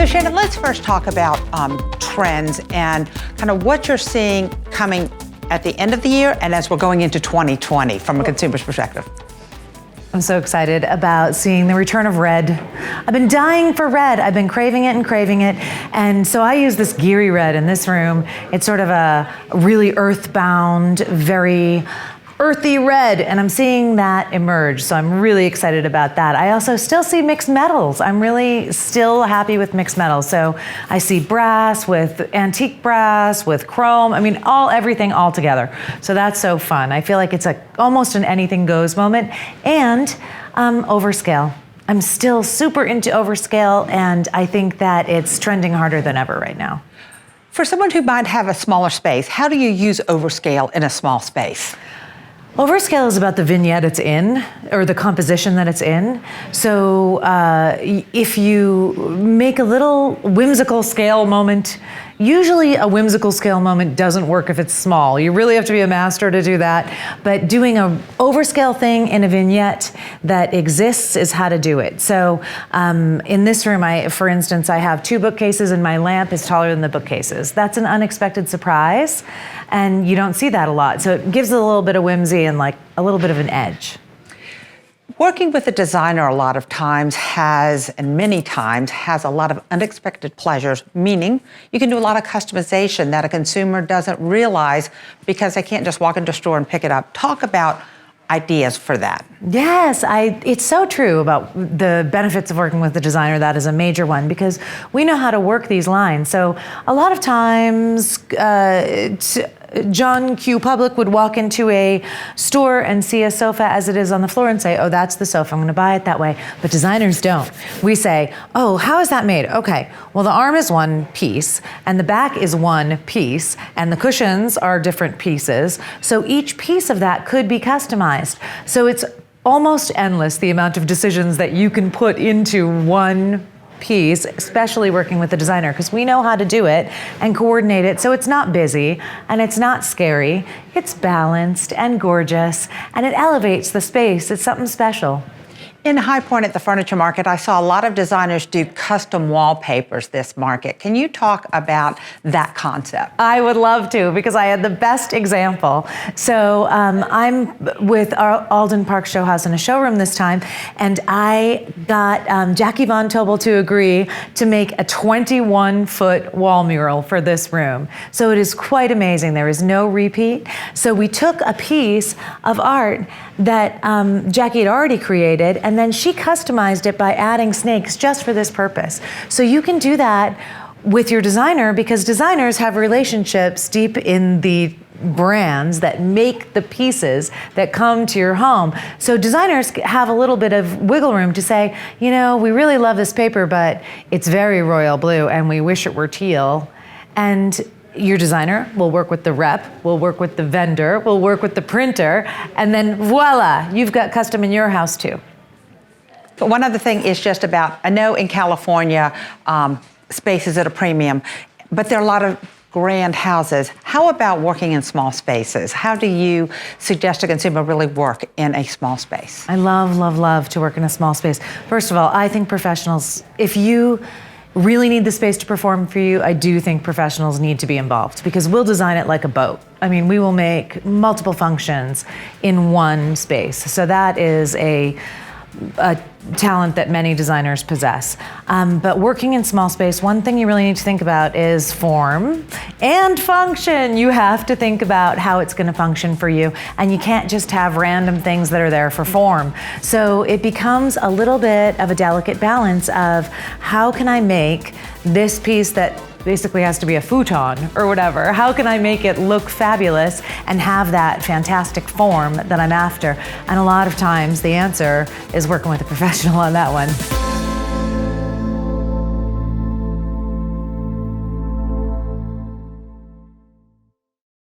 So Shannon, let's first talk about trends and kind of what you're seeing coming at the end of the year and as we're going into 2020 from a consumer's perspective. I'm so excited about seeing the return of red. I've been dying for red. I've been craving it and craving it. And so I use this Geary red in this room. It's sort of a really earthbound, very earthy red, and I'm seeing that emerge, so I'm really excited about that. I also still see mixed metals. I'm really still happy with mixed metals. So I see brass with antique brass, with chrome, I mean, everything all together. So that's so fun. I feel like it's almost an anything goes moment. And overscale. I'm still super into overscale, and I think that it's trending harder than ever right now. For someone who might have a smaller space, how do you use overscale in a small space? Overscale is about the vignette it's in, or the composition that it's in. So if you make a little whimsical scale moment, usually a whimsical scale moment doesn't work if it's small. You really have to be a master to do that. But doing an overscale thing in a vignette that exists is how to do it. So in this room, for instance, I have 2 bookcases and my lamp is taller than the bookcases. That's an unexpected surprise, and you don't see that a lot. So it gives it a little bit of whimsy and like a little bit of an edge. Working with a designer a lot of times and many times has a lot of unexpected pleasures, meaning you can do a lot of customization that a consumer doesn't realize because they can't just walk into a store and pick it up. Talk about ideas for that. Yes, it's so true about the benefits of working with the designer. That is a major one because we know how to work these lines. So a lot of times, John Q. Public would walk into a store and see a sofa as it is on the floor and say, oh, that's the sofa, I'm gonna buy it that way. But designers don't. We say, oh, how is that made? Okay, well, the arm is one piece and the back is one piece and the cushions are different pieces. So each piece of that could be customized. So it's almost endless the amount of decisions that you can put into one piece, especially working with the designer, because we know how to do it and coordinate it so it's not busy and it's not scary. It's balanced and gorgeous and it elevates the space. It's something special. In High Point at the furniture market, I saw a lot of designers do custom wallpapers this market. Can you talk about that concept? I would love to, because I had the best example. So I'm with our Alden Parkes showhouse in a showroom this time, and I got Jackie Vontobel to agree to make a 21-foot wall mural for this room. So it is quite amazing. There is no repeat. So we took a piece of art that Jackie had already created, and then she customized it by adding snakes just for this purpose. So you can do that with your designer because designers have relationships deep in the brands that make the pieces that come to your home. So designers have a little bit of wiggle room to say, you know, we really love this paper, but it's very royal blue and we wish it were teal. And your designer will work with the rep, will work with the vendor, will work with the printer, and then voila, you've got custom in your house too. But one other thing is just about, I know in California, space is at a premium, but there are a lot of grand houses. How about working in small spaces? How do you suggest a consumer really work in a small space? I love, love, love to work in a small space. First of all, I think professionals, if you really need the space to perform for you, I do think professionals need to be involved because we'll design it like a boat. I mean, we will make multiple functions in one space. So that is a talent that many designers possess. But working in small space, one thing you really need to think about is form and function. You have to think about how it's going to function for you, and you can't just have random things that are there for form. So it becomes a little bit of a delicate balance of how can I make this piece that basically has to be a futon or whatever. How can I make it look fabulous and have that fantastic form that I'm after? And a lot of times the answer is working with a professional on that one.